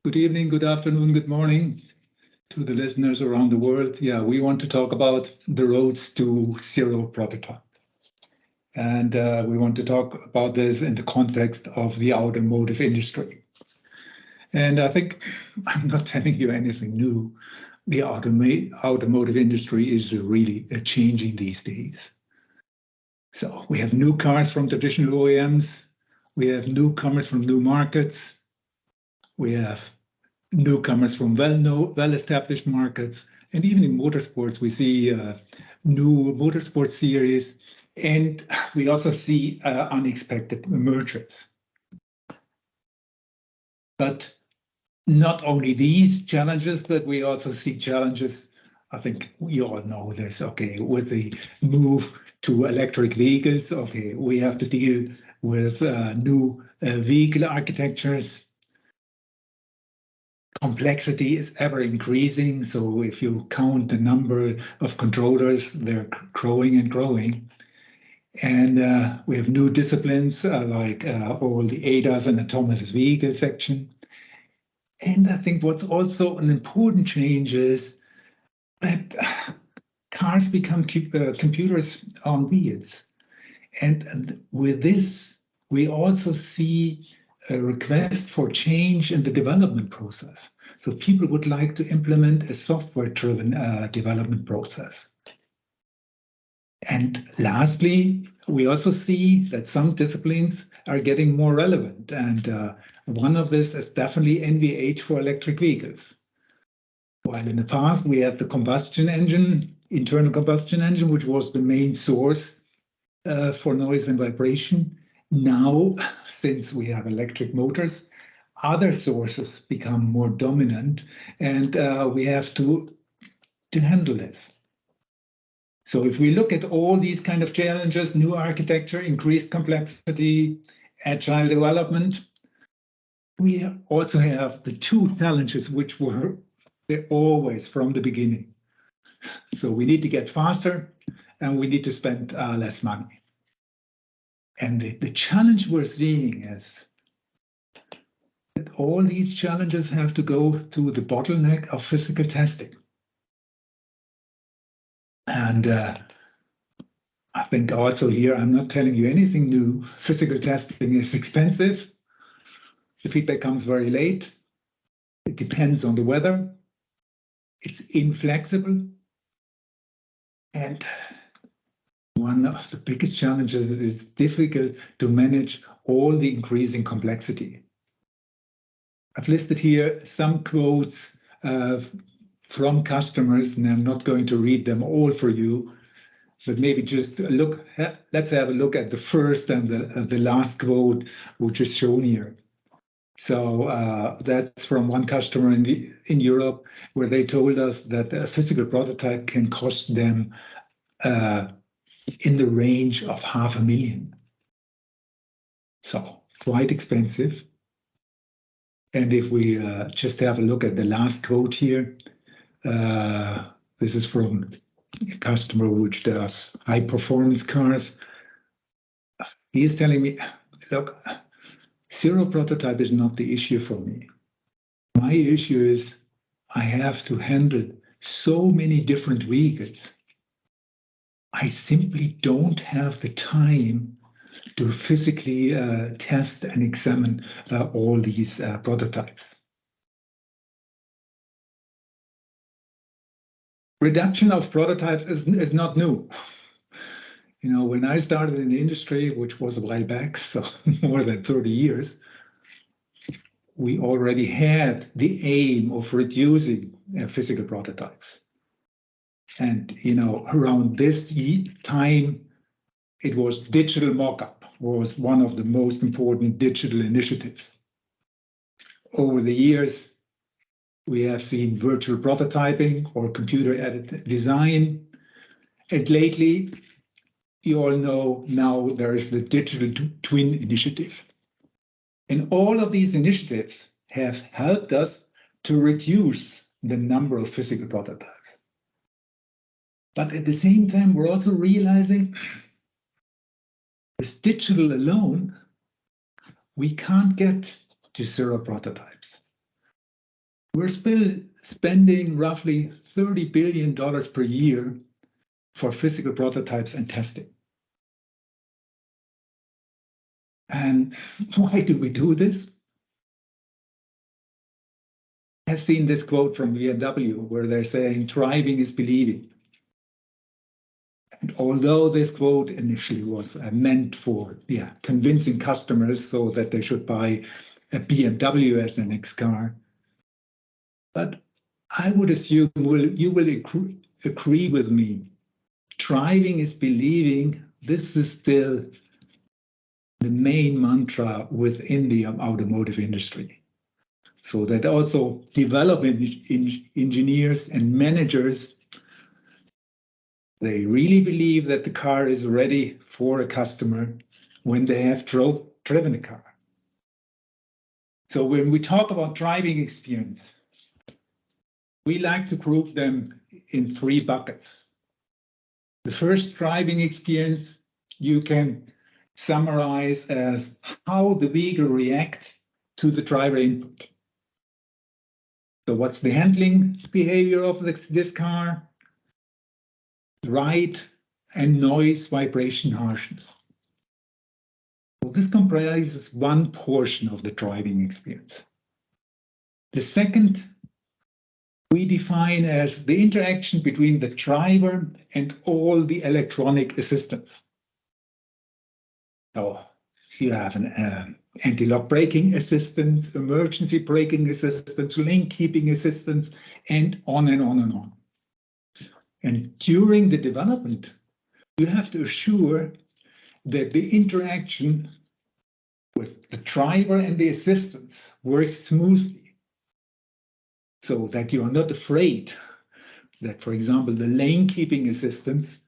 Good evening, good afternoon, good morning to the listeners around the world. Yeah, we want to talk about the roads to zero prototype. And we want to talk about this in the context of the automotive industry. And I think I'm not telling you anything new. The automotive industry is really changing these days. So we have new cars from traditional OEMs. We have newcomers from new markets. We have newcomers from well-established markets, and even in motorsports, we see new motorsport series, and we also see unexpected mergers. But not only these challenges, but we also see challenges. I think we all know this. Okay, with the move to electric vehicles, okay, we have to deal with new vehicle architectures. Complexity is ever increasing. So if you count the number of controllers, they're growing and growing. And we have new disciplines like all the ADAS and autonomous vehicle section. And I think what's also an important change is that cars become computers on wheels. And with this, we also see a request for change in the development process. So people would like to implement a software-driven development process. And lastly, we also see that some disciplines are getting more relevant. And one of this is definitely NVH for electric vehicles. While in the past, we had the combustion engine, internal combustion engine, which was the main source for noise and vibration. Now, since we have electric motors, other sources become more dominant, and we have to handle this. So if we look at all these kind of challenges, new architecture, increased complexity, agile development, we also have the two challenges which were there always from the beginning. So we need to get faster, and we need to spend less money. And the challenge we're seeing is that all these challenges have to go to the bottleneck of physical testing. And I think also here, I'm not telling you anything new. Physical testing is expensive. The feedback comes very late. It depends on the weather. It's inflexible. And one of the biggest challenges is difficult to manage all the increasing complexity. I've listed here some quotes from customers, and I'm not going to read them all for you, but maybe just look. Let's have a look at the first and the last quote, which is shown here. So that's from one customer in Europe, where they told us that a physical prototype can cost them in the range of $500,000. So quite expensive. And if we just have a look at the last quote here, this is from a customer which does high performance cars. He is telling me, look, zero prototype is not the issue for me. My issue is I have to handle so many different vehicles. I simply don't have the time to physically test and examine all these prototypes. Reduction of prototypes is not new. You know, when I started in the industry, which was a while back, so more than 30 years, we already had the aim of reducing physical prototypes. And, you know, around this time, it was digital mockup was one of the most important digital initiatives. Over the years, we have seen virtual prototyping or computer-aided design. And lately, you all know now there is the digital twin initiative. And all of these initiatives have helped us to reduce the number of physical prototypes. But at the same time, we're also realizing with digital alone, we can't get to zero prototypes. we're still spending roughly $30 billion per year for physical prototypes and testing. And why do we do this? I've seen this quote from BMW where they're saying, driving is believing. And although this quote initially was meant for convincing customers so that they should buy a BMW as their next car, but I would assume you will agree with me. Driving is believing. This is still the main mantra within the automotive industry. So that also development engineers and managers, they really believe that the car is ready for a customer when they have driven a car. So when we talk about driving experience, we like to group them in 3 buckets. The first driving experience you can summarize as how the vehicle reacts to the driver input. So what's the handling behavior of this car? Ride and noise, vibration, harshness. So this comprises one portion of the driving experience. The second we define as the interaction between the driver and all the electronic assistance. So you have an anti-lock braking assistance, emergency braking assistance, lane keeping assistance, and on and on and on. And during the development, you have to assure that the interaction with the driver and the assistants works smoothly, so that you are not afraid that, for example, the lane keeping assistance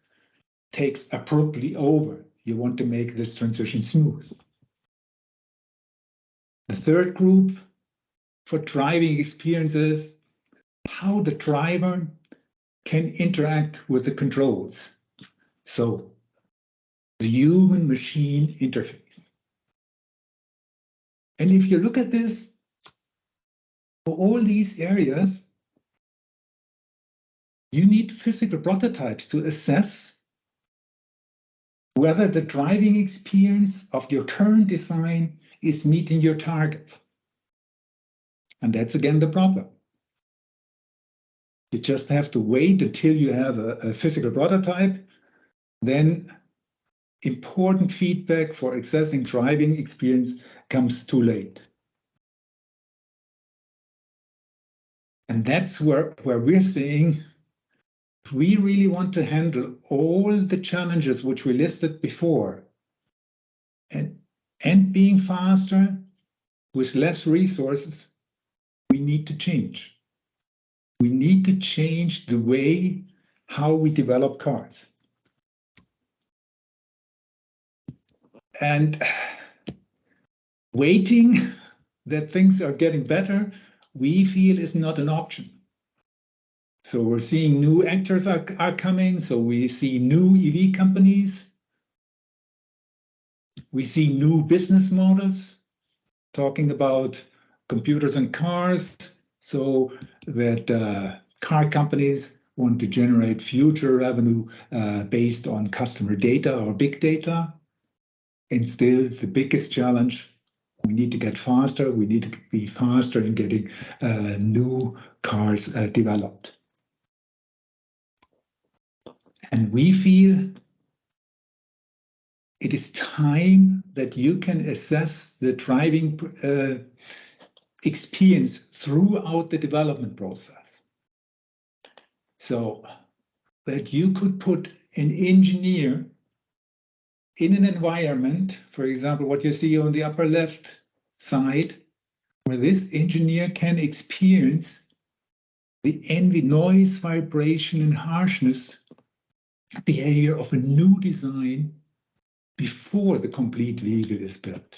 takes abruptly over. You want to make this transition smooth. The third group for driving experiences, how the driver can interact with the controls. So the human-machine interface. And if you look at this, for all these areas, you need physical prototypes to assess whether the driving experience of your current design is meeting your targets. And that's again the problem. You just have to wait until you have a physical prototype. Then important feedback for assessing driving experience comes too late. And that's where we're saying we really want to handle all the challenges which we listed before, and being faster with less resources, we need to change. We need to change the way how we develop cars. And waiting that things are getting better, we feel is not an option. So we're seeing new actors are coming. So we see new EV companies. We see new business models, talking about computers and cars, so that car companies want to generate future revenue based on customer data or big data. And still the biggest challenge, we need to get faster. We need to be faster in getting new cars developed. And we feel it is time that you can assess the driving experience throughout the development process. So that you could put an engineer in an environment, for example, what you see on the upper left side, where this engineer can experience the noise, vibration, and harshness behavior of a new design before the complete vehicle is built.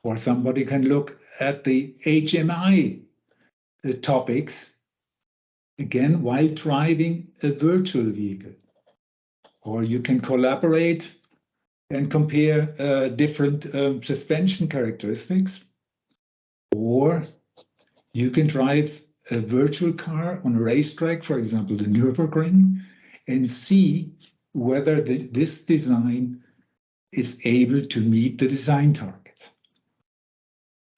Or somebody can look at the HMI topics, again, while driving a virtual vehicle. Or you can collaborate and compare different suspension characteristics. Or you can drive a virtual car on a racetrack, for example, the Nürburgring, and see whether this design is able to meet the design targets.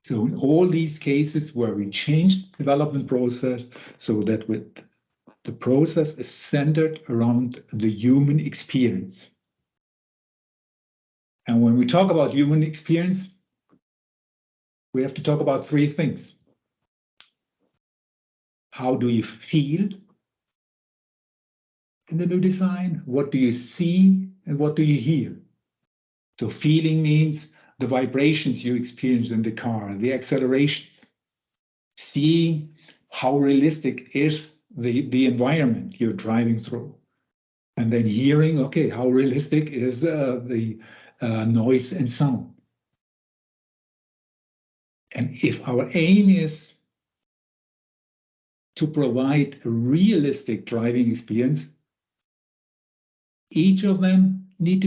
So in all these cases where we changed the development process so that the process is centered around the human experience. And when we talk about human experience, we have to talk about three things. How do you feel in the new design? What do you see and what do you hear? So feeling means the vibrations you experience in the car, the accelerations. Seeing how realistic is the environment you're driving through. And then hearing, okay, how realistic is the noise and sound. And if our aim is to provide a realistic driving experience, each cue of them need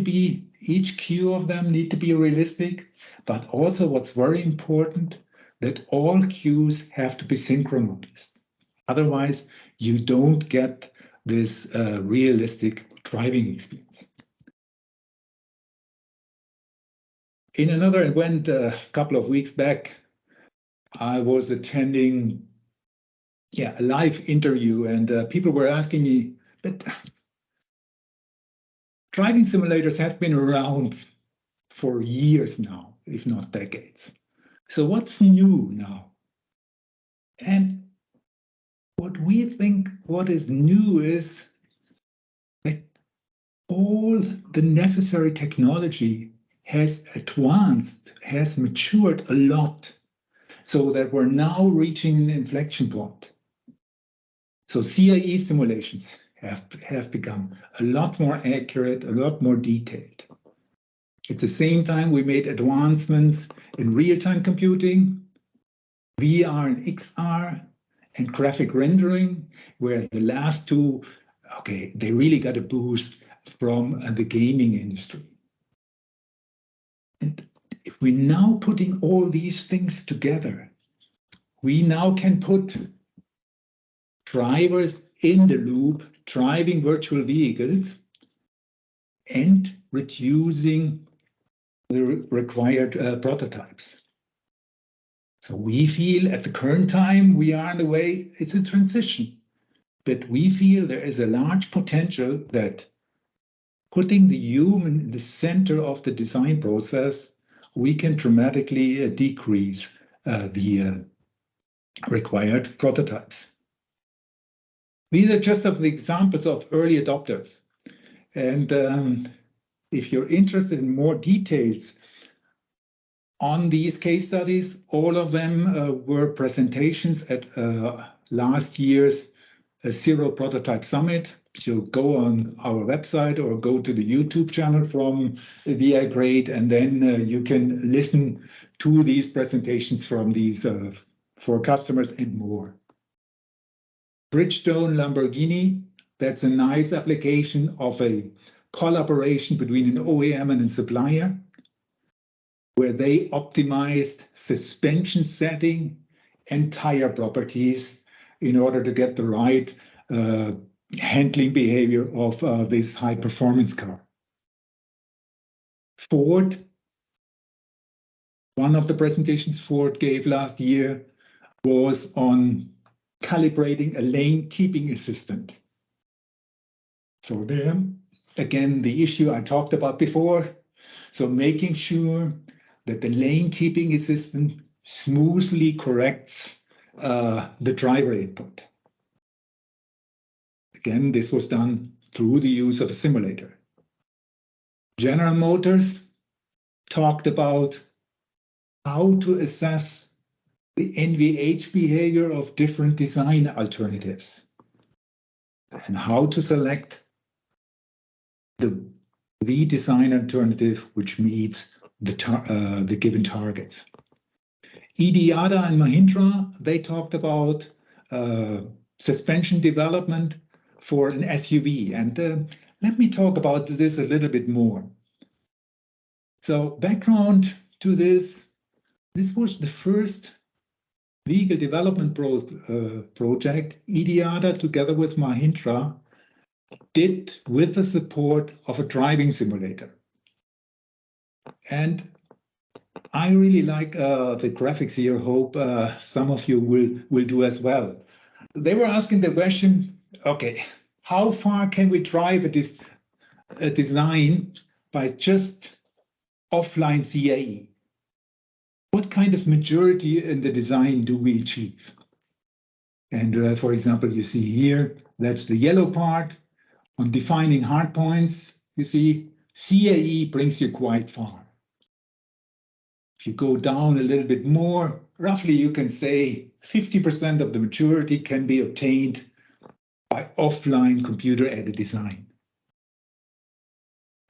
to be realistic, but also what's very important, that all cues have to be synchronized. Otherwise, you don't get this realistic driving experience. In another event a couple of weeks back, I was attending a live interview, and people were asking me, but driving simulators have been around for years now, if not decades. So what's new now? And what we think what is new is that all the necessary technology has advanced, has matured a lot, so that we're now reaching an inflection point. So CAE simulations have become a lot more accurate, a lot more detailed. At the same time, we made advancements in real-time computing, VR and XR, and graphic rendering, where the last two, they really got a boost from the gaming industry. And if we're now putting all these things together, we now can put drivers in the loop, driving virtual vehicles, and reducing the required prototypes. So we feel at the current time, we are in a way, it's a transition, but we feel there is a large potential that putting the human in the center of the design process, we can dramatically decrease the required prototypes. These are just of the examples of early adopters. And if you're interested in more details on these case studies, all of them were presentations at last year's Zero Prototype Summit. So go on our website or go to the YouTube channel from VI Grade, and then you can listen to these presentations from these for customers and more. Bridgestone Lamborghini, that's a nice application of a collaboration between an OEM and a supplier, where they optimized suspension setting and tire properties in order to get the right handling behavior of this high-performance car. Ford, one of the presentations Ford gave last year was on calibrating a lane keeping assistant. So there, again, the issue I talked about before. So making sure that the lane keeping assistant smoothly corrects the driver input. Again, this was done through the use of a simulator. General Motors talked about how to assess the NVH behavior of different design alternatives and how to select the design alternative which meets the given targets. Yada and Mahindra, they talked about suspension development for an SUV. And let me talk about this a little bit more. So background to this was the first vehicle development project, IDIADA, together with Mahindra, did with the support of a driving simulator. And I really like the graphics here. Hope some of you will do as well. They were asking the question, okay, how far can we drive a design by just offline CAE? What kind of maturity in the design do we achieve? And for example, you see here, that's the yellow part. On defining hard points, you see CAE brings you quite far. If you go down a little bit more, roughly you can say 50% of the maturity can be obtained by offline computer-aided design.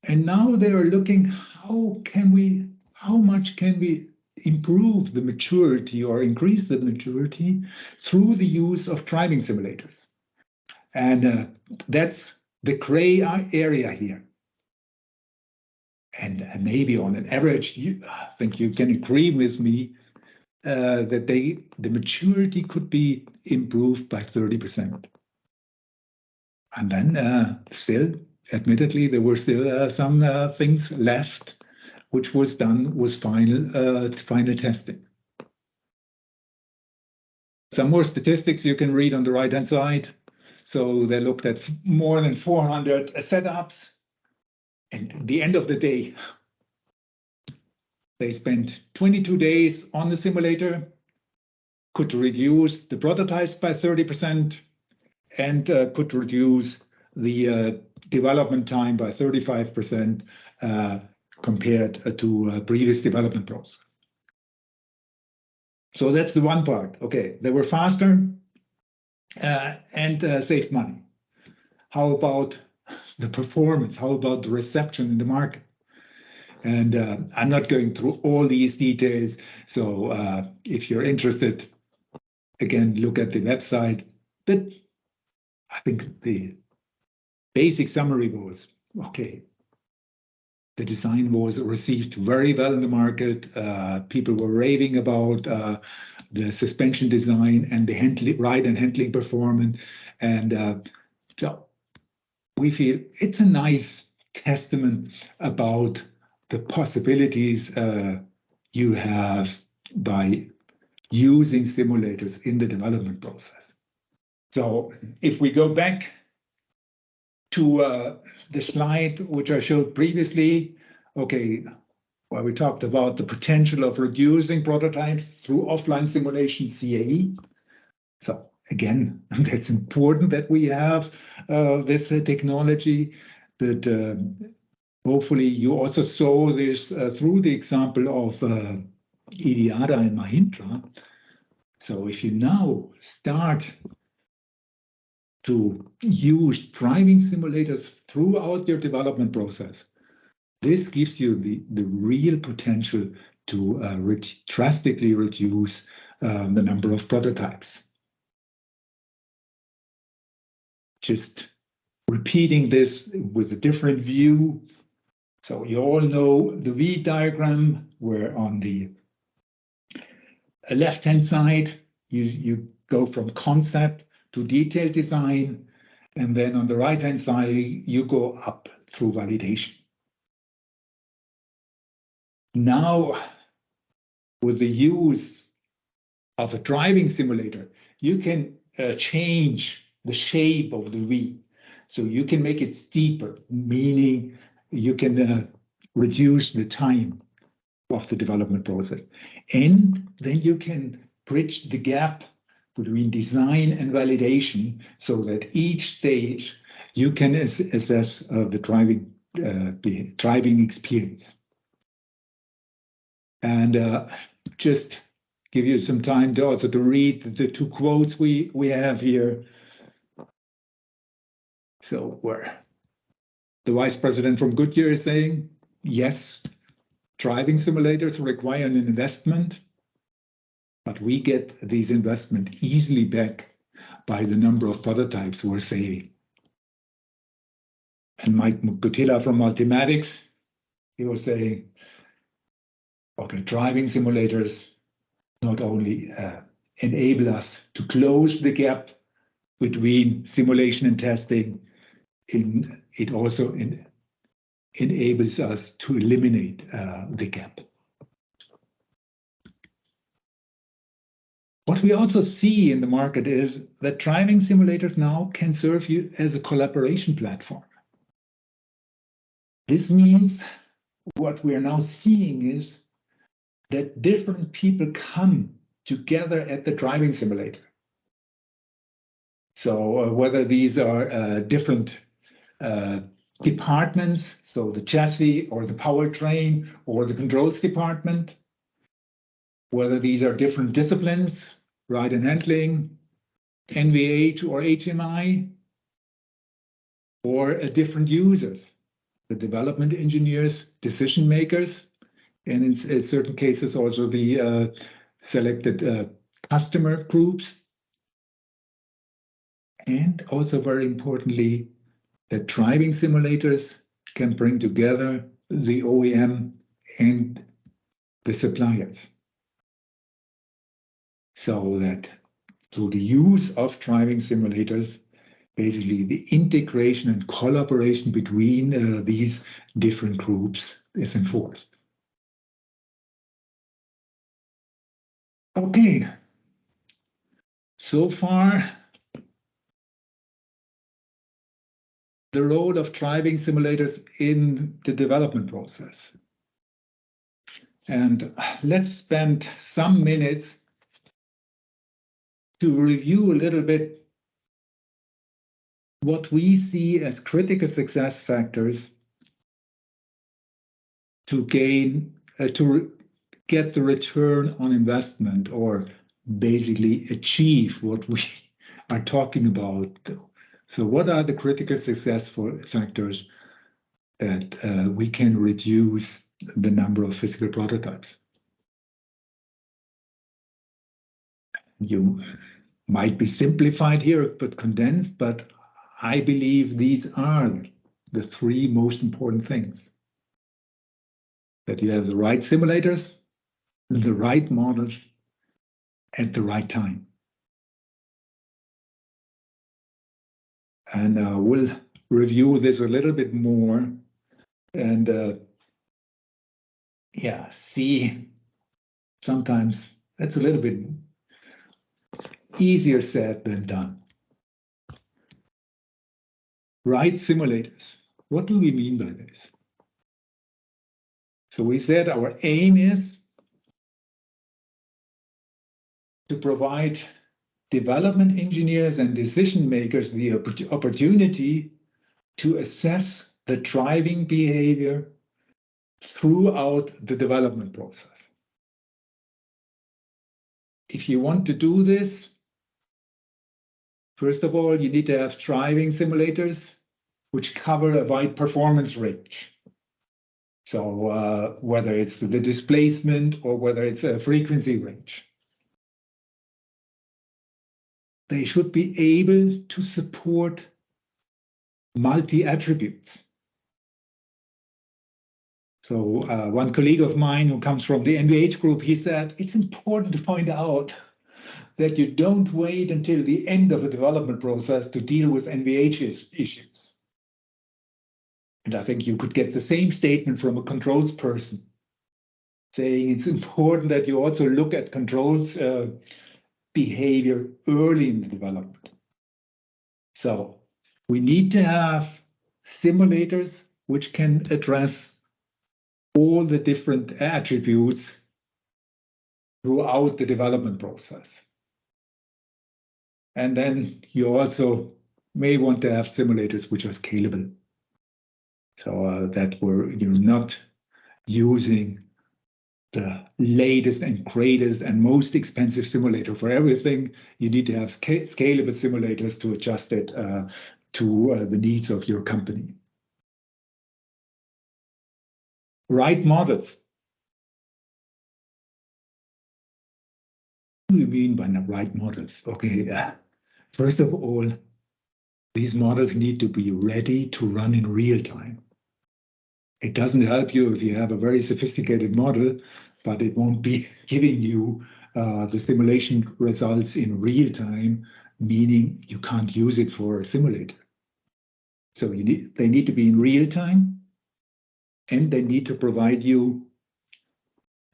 And now they are looking, how much can we improve the maturity or increase the maturity through the use of driving simulators? And that's the gray area here. And maybe on an average, I think you can agree with me that the maturity could be improved by 30%. And then still, admittedly, there were still some things left, which was done with final testing. Some more statistics you can read on the right-hand side. So they looked at more than 400 setups. And at the end of the day, they spent 22 days on the simulator, could reduce the prototypes by 30%, and could reduce the development time by 35% compared to previous development process. So that's the one part. Okay, they were faster and saved money. How about the performance? How about the reception in the market? And I'm not going through all these details. So if you're interested, again, look at the website. But I think the basic summary was, okay, the design was received very well in the market. People were raving about the suspension design and the ride and handling performance. And so we feel it's a nice testament about the possibilities you have by using simulators in the development process. So if we go back to the slide which I showed previously, okay, where we talked about the potential of reducing prototypes through offline simulation CAE. So again, that's important that we have this technology, but hopefully you also saw this through the example of IDIADA and Mahindra. So if you now start to use driving simulators throughout your development process, this gives you the real potential to drastically reduce the number of prototypes. Just repeating this with a different view. So you all know the V diagram, where on the left-hand side, you go from concept to detailed design, and then on the right-hand side, you go up through validation. Now, with the use of a driving simulator, you can change the shape of the V. So you can make it steeper, meaning you can reduce the time of the development process. And then you can bridge the gap between design and validation so that each stage you can assess the driving experience. And just give you some time to also to read the two quotes we have here. So where the vice president from Goodyear is saying, yes, driving simulators require an investment, but we get these investment easily back by the number of prototypes we're saving. And Mike Gutilla from Multimatics, he was saying, okay, driving simulators not only enable us to close the gap between simulation and testing. It also enables us to eliminate the gap. What we also see in the market is that driving simulators now can serve you as a collaboration platform. This means what we are now seeing is that different people come together at the driving simulator. So whether these are different departments, so the chassis or the powertrain or the controls department, whether these are different disciplines, ride and handling, NVH or HMI, or different users, the development engineers, decision makers, and in certain cases also the selected customer groups. And also very importantly, that driving simulators can bring together the OEM and the suppliers. So that through the use of driving simulators, basically the integration and collaboration between these different groups is enforced. Okay, so far the role of driving simulators in the development process. And let's spend some minutes to review a little bit what we see as critical success factors to gain, to get the return on investment, or basically achieve what we are talking about. So what are the critical success factors that we can reduce the number of physical prototypes? You might be simplified here, but condensed, but I believe these are the three most important things. That you have the right simulators, the right models, at the right time. And we'll review this a little bit more and see sometimes that's a little bit easier said than done. Right simulators. What do we mean by this? So we said our aim is to provide development engineers and decision makers the opportunity to assess the driving behavior throughout the development process. If you want to do this, first of all, you need to have driving simulators which cover a wide performance range. So whether it's the displacement or whether it's a frequency range. They should be able to support multi-attributes. So one colleague of mine who comes from the NVH group, he said, it's important to point out that you don't wait until the end of the development process to deal with NVH issues. And I think you could get the same statement from a controls person, saying it's important that you also look at controls behavior early in the development. So we need to have simulators which can address all the different attributes throughout the development process. And then you also may want to have simulators which are scalable. So that you're not using the latest and greatest and most expensive simulator for everything. You need to have scalable simulators to adjust it to the needs of your company. Right models. What do you mean by the right models? Okay, first of all, these models need to be ready to run in real time. It doesn't help you if you have a very sophisticated model, but it won't be giving you the simulation results in real time, meaning you can't use it for a simulator. So they need to be in real time, and they need to provide you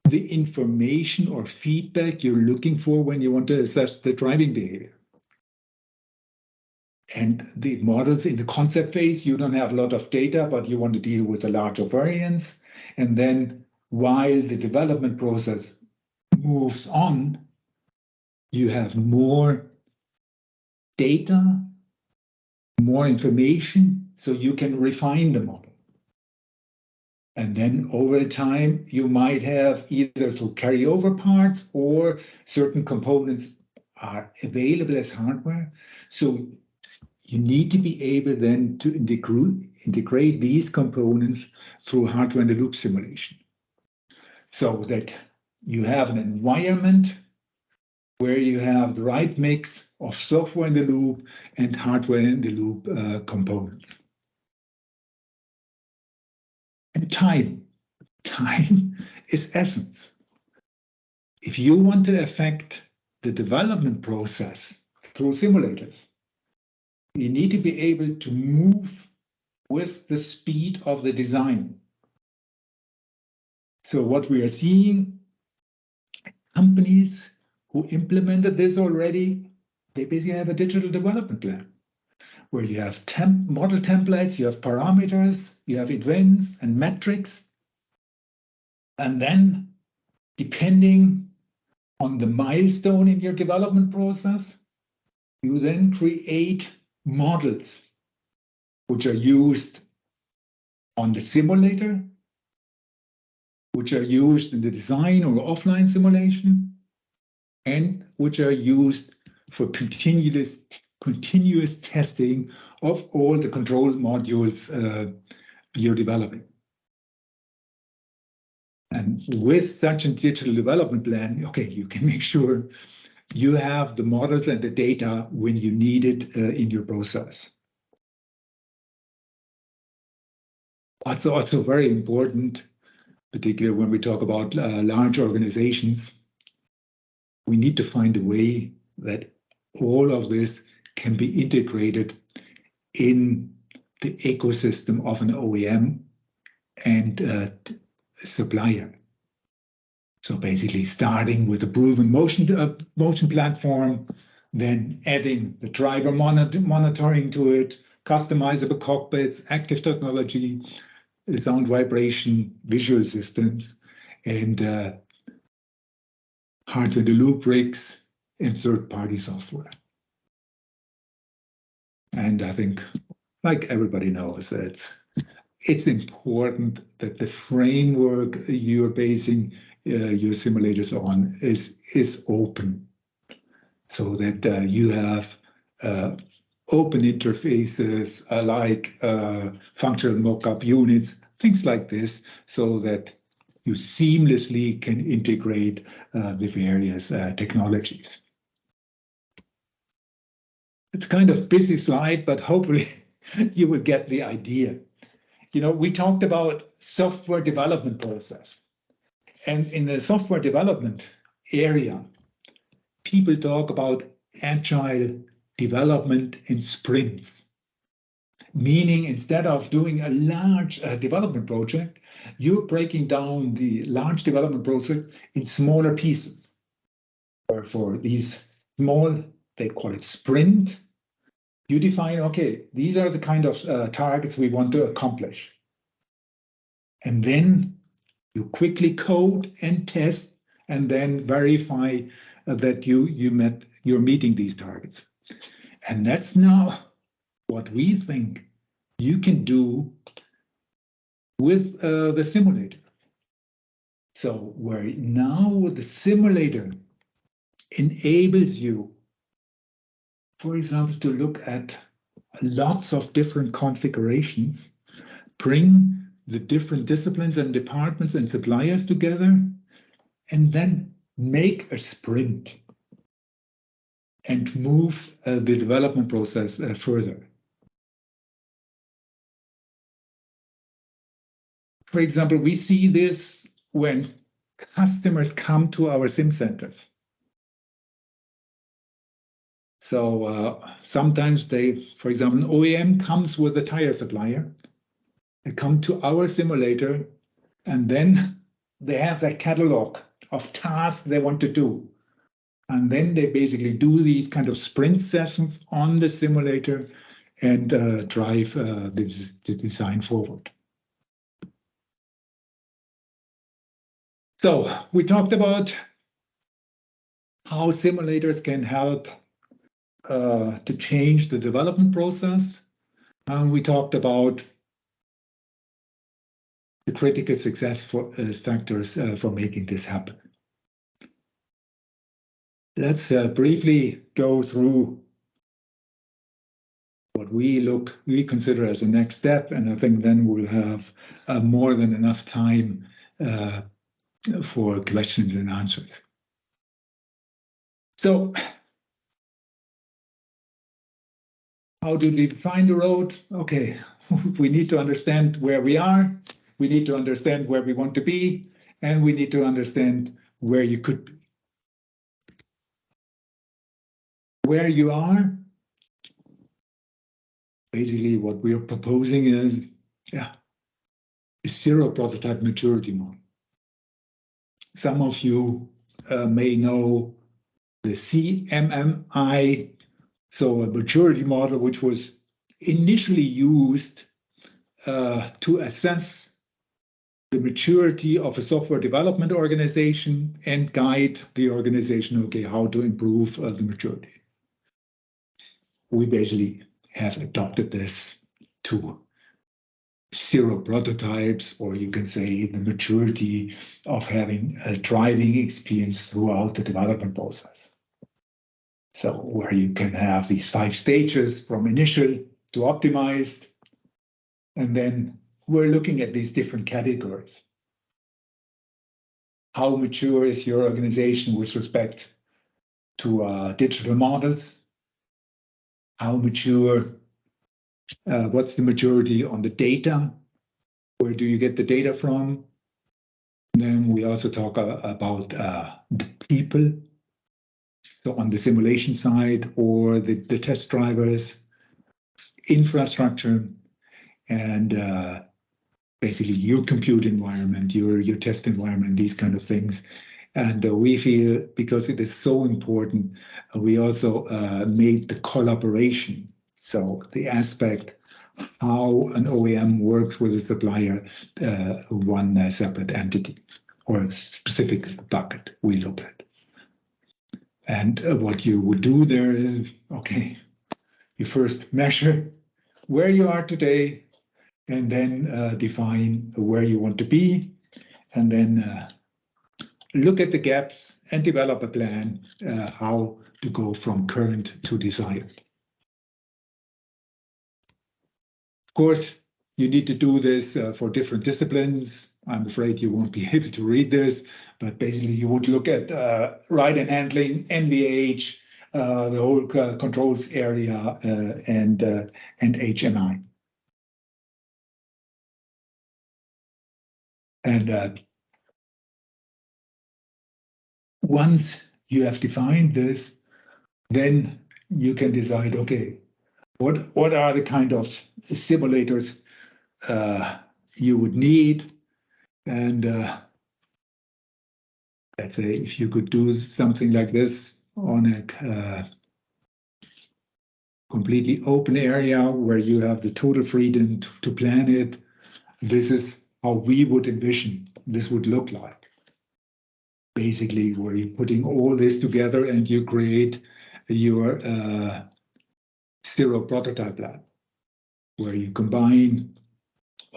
the information or feedback you're looking for when you want to assess the driving behavior. And the models in the concept phase, you don't have a lot of data, but you want to deal with a larger variance. And then while the development process moves on, you have more data, more information, so you can refine the model. And then over time, you might have either to carry over parts or certain components are available as hardware. So you need to be able then to integrate these components through hardware-in-the-loop simulation, so that you have an environment where you have the right mix of software-in-the-loop and hardware-in-the-loop components. And time is essence. If you want to affect the development process through simulators, you need to be able to move with the speed of the design. So what we are seeing, companies who implemented this already, they basically have a digital development plan where you have model templates, you have parameters, you have events and metrics. And then, depending on the milestone in your development process, you then create models which are used on the simulator, which are used in the design or offline simulation, and which are used for continuous testing of all the control modules you're developing. And with such a digital development plan, okay, you can make sure you have the models and the data when you need it in your process. What's also very important, particularly when we talk about large organizations, we need to find a way that all of this can be integrated in the ecosystem of an OEM and supplier. So basically starting with a proven motion platform, then adding the driver monitoring to it, customizable cockpits, active technology, sound vibration, visual systems, and hardware-in-the-loop rigs and third-party software. And I think, like everybody knows, it's important that the framework you're basing your simulators on is open, so that you have open interfaces like functional mock-up units, things like this, so that you seamlessly can integrate the various technologies. It's kind of a busy slide, but hopefully you will get the idea. You know, we talked about software development process. And in the software development area, people talk about agile development in sprints, meaning instead of doing a large development project, you're breaking down the large development project in smaller pieces. Or for these small, they call it sprint, you define, okay, these are the kind of targets we want to accomplish. And then you quickly code and test and then verify that you're meeting these targets. And that's now what we think you can do with the simulator. So where now the simulator enables you, for example, to look at lots of different configurations, bring the different disciplines and departments and suppliers together, and then make a sprint and move the development process further. For example, we see this when customers come to our sim centers. So sometimes they, for example, an OEM comes with a tire supplier. They come to our simulator, and then they have that catalog of tasks they want to do. And then they basically do these kind of sprint sessions on the simulator and drive the design forward. So we talked about how simulators can help to change the development process. And we talked about the critical success factors for making this happen. Let's briefly go through what we consider as a next step, and I think then we'll have more than enough time for questions and answers. So, how do we define the road? Okay, we need to understand where we are, we need to understand where we want to be, and we need to understand where you could be. Where you are, basically what we are proposing is, a zero prototype maturity model. Some of you may know the CMMI, so a maturity model which was initially used to assess the maturity of a software development organization and guide the organization, okay, how to improve the maturity. We basically have adopted this to zero prototypes, or you can say the maturity of having a driving experience throughout the development process. So where you can have these 5 stages from initial to optimized, and then we're looking at these different categories. How mature is your organization with respect to digital models? How mature, what's the maturity on the data? Where do you get the data from? And then we also talk about the people. So on the simulation side, or the test drivers, infrastructure, and basically your compute environment, your test environment, these kind of things. And we feel, because it is so important, we also made the collaboration, so the aspect how an OEM works with a supplier, one separate entity or a specific bucket we look at. And what you would do there is, okay, you first measure where you are today, and then define where you want to be, and then look at the gaps and develop a plan how to go from current to desired. Of course, you need to do this for different disciplines. I'm afraid you won't be able to read this, but basically you would look at ride and handling, NVH, the whole controls area, and HMI. And once you have defined this, then you can decide, okay, what are the kind of simulators you would need? And let's say if you could do something like this on a completely open area where you have the total freedom to plan it, this is how we would envision this would look like. Basically, where you're putting all this together and you create your zero prototype lab, where you combine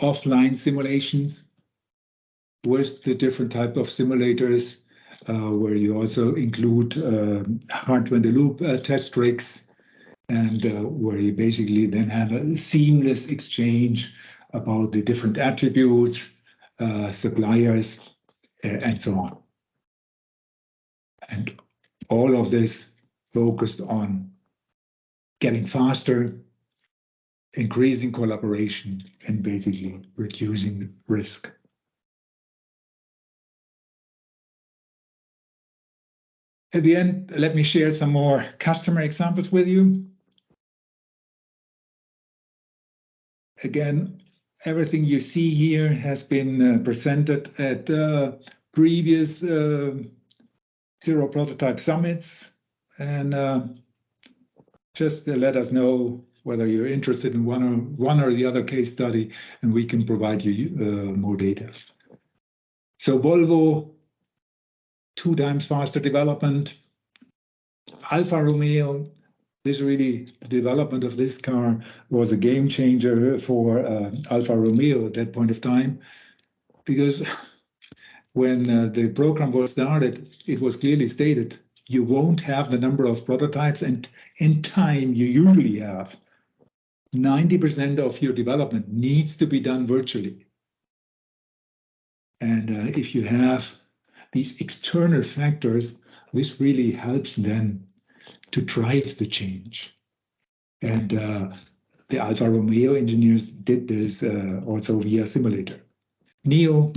offline simulations with the different type of simulators, where you also include hardware-in-the-loop test rigs, and where you basically then have a seamless exchange about the different attributes, suppliers, and so on. And all of this focused on getting faster, increasing collaboration, and basically reducing risk. At the end, let me share some more customer examples with you. Again, everything you see here has been presented at previous Zero Prototype Summits. And just let us know whether you're interested in one or the other case study, and we can provide you more data. So Volvo, 2 times faster development. Alfa Romeo, the development of this car was a game changer for Alfa Romeo at that point of time, because when the program was started, it was clearly stated, you won't have the number of prototypes, and in time you usually have 90% of your development needs to be done virtually. And if you have these external factors, this really helps them to drive the change. And the Alfa Romeo engineers did this also via simulator. NIO,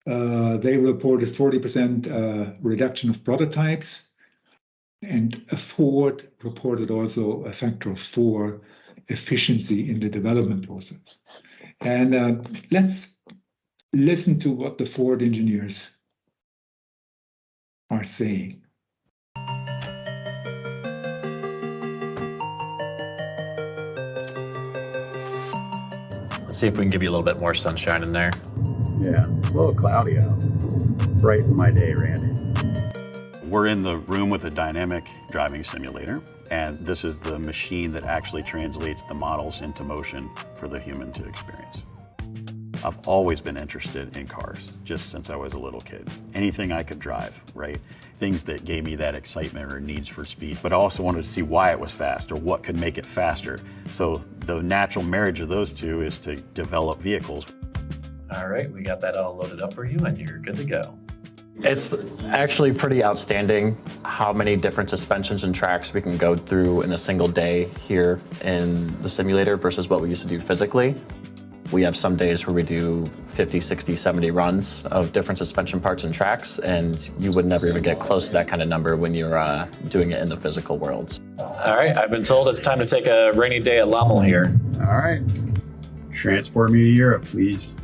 they reported 40% reduction of prototypes, and Ford reported also a factor of 4 efficiency in the development process. And let's listen to what the Ford engineers are saying. Let's see if we can give you a little bit more sunshine in there. Yeah, it's a little cloudy out. Brighten my day, Randy. We're in the room with a dynamic driving simulator, and this is the machine that actually translates the models into motion for the human to experience. I've always been interested in cars, just since I was a little kid. Anything I could drive, right? Things that gave me that excitement or needs for speed, but I also wanted to see why it was fast or what could make it faster. So the natural marriage of those two is to develop vehicles. All right, we got that all loaded up for you and you're good to go. It's actually pretty outstanding how many different suspensions and tracks we can go through in a single day here in the simulator versus what we used to do physically. We have some days where we do 50, 60, 70 runs of different suspension parts and tracks, and you would never even get close to that kind of number when you're doing it in the physical worlds. All right, I've been told it's time to take a rainy day at Lommel here. All right. Transport me to Europe, please.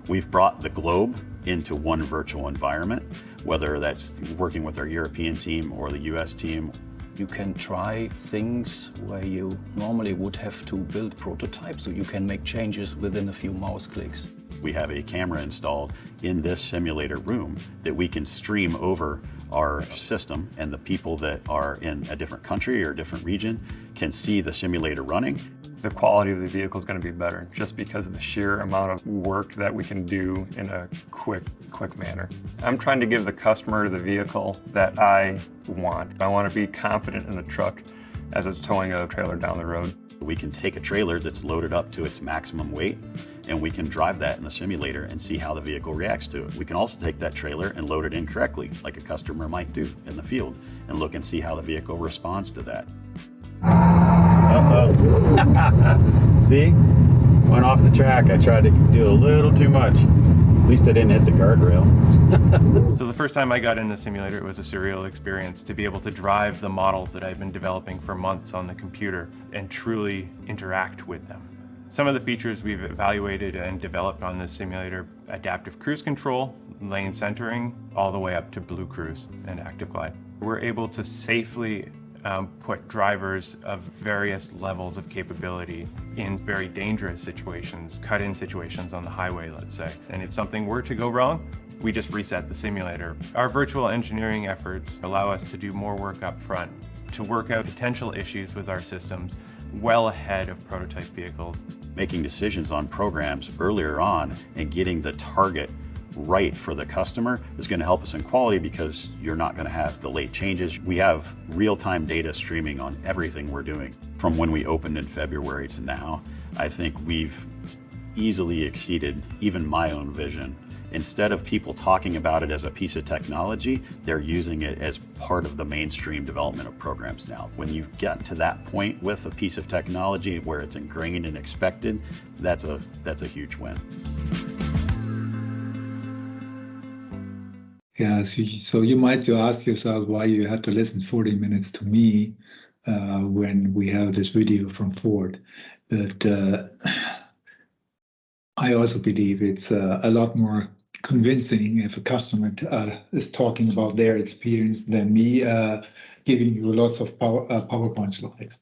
We've brought the globe into one virtual environment, whether that's working with our European team or the US team. You can try things where you normally would have to build prototypes, so you can make changes within a few mouse clicks. We have a camera installed in this simulator room that we can stream over our system, and the people that are in a different country or a different region can see the simulator running. The quality of the vehicle is going to be better just because of the sheer amount of work that we can do in a quick manner. I'm trying to give the customer the vehicle that I want. I want to be confident in the truck as it's towing a trailer down the road. We can take a trailer that's loaded up to its maximum weight, and we can drive that in the simulator and see how the vehicle reacts to it. We can also take that trailer and load it incorrectly, like a customer might do in the field, and look and see how the vehicle responds to that. Uh-oh. See? Went off the track. I tried to do a little too much. At least I didn't hit the guardrail. So the first time I got in the simulator, it was a surreal experience to be able to drive the models that I've been developing for months on the computer and truly interact with them. Some of the features we've evaluated and developed on this simulator: adaptive cruise control, lane centering, all the way up to Blue Cruise and Active Glide. We're able to safely put drivers of various levels of capability in very dangerous situations, cut-in situations on the highway, let's say. And if something were to go wrong, we just reset the simulator. Our virtual engineering efforts allow us to do more work up front, to work out potential issues with our systems well ahead of prototype vehicles. Making decisions on programs earlier on and getting the target right for the customer is going to help us in quality, because you're not going to have the late changes. We have real-time data streaming on everything we're doing. From when we opened in February to now, I think we've easily exceeded even my own vision. Instead of people talking about it as a piece of technology, they're using it as part of the mainstream development of programs now. When you've gotten to that point with a piece of technology where it's ingrained and expected, that's a huge win. Yeah, so you might ask yourself why you had to listen 40 minutes to me when we have this video from Ford. But I also believe it's a lot more convincing if a customer is talking about their experience than me giving you lots of PowerPoint slides.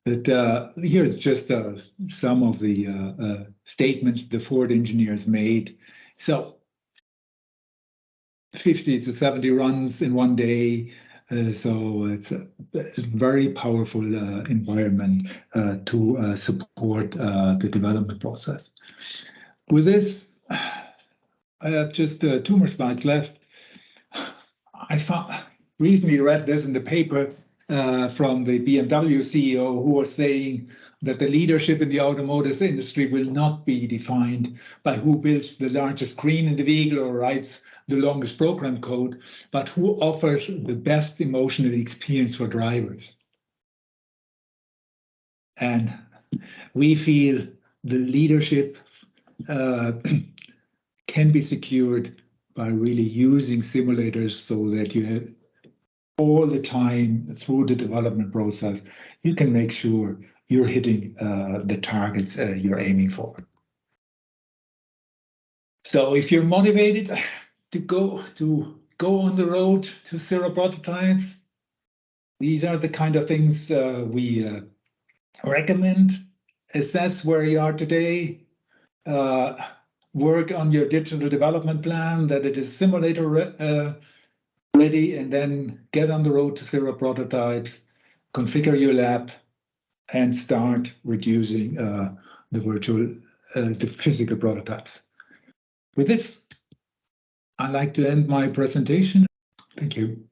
But here's just some of the statements the Ford engineers made. So 50 to 70 runs in one day. So it's a very powerful environment to support the development process. With this, I have just 2 more slides left. I recently read this in the paper from the BMW CEO, who was saying that the leadership in the automotive industry will not be defined by who builds the largest screen in the vehicle or writes the longest program code, but who offers the best emotional experience for drivers. And we feel the leadership can be secured by really using simulators so that you have all the time through the development process, you can make sure you're hitting the targets you're aiming for. So if you're motivated to go on the road to 0 prototypes, these are the kind of things we recommend. Assess where you are today, work on your digital development plan, that it is simulator ready, and then get on the road to 0 prototypes, configure your lab, and start reducing the physical prototypes. With this, I'd like to end my presentation. Thank you.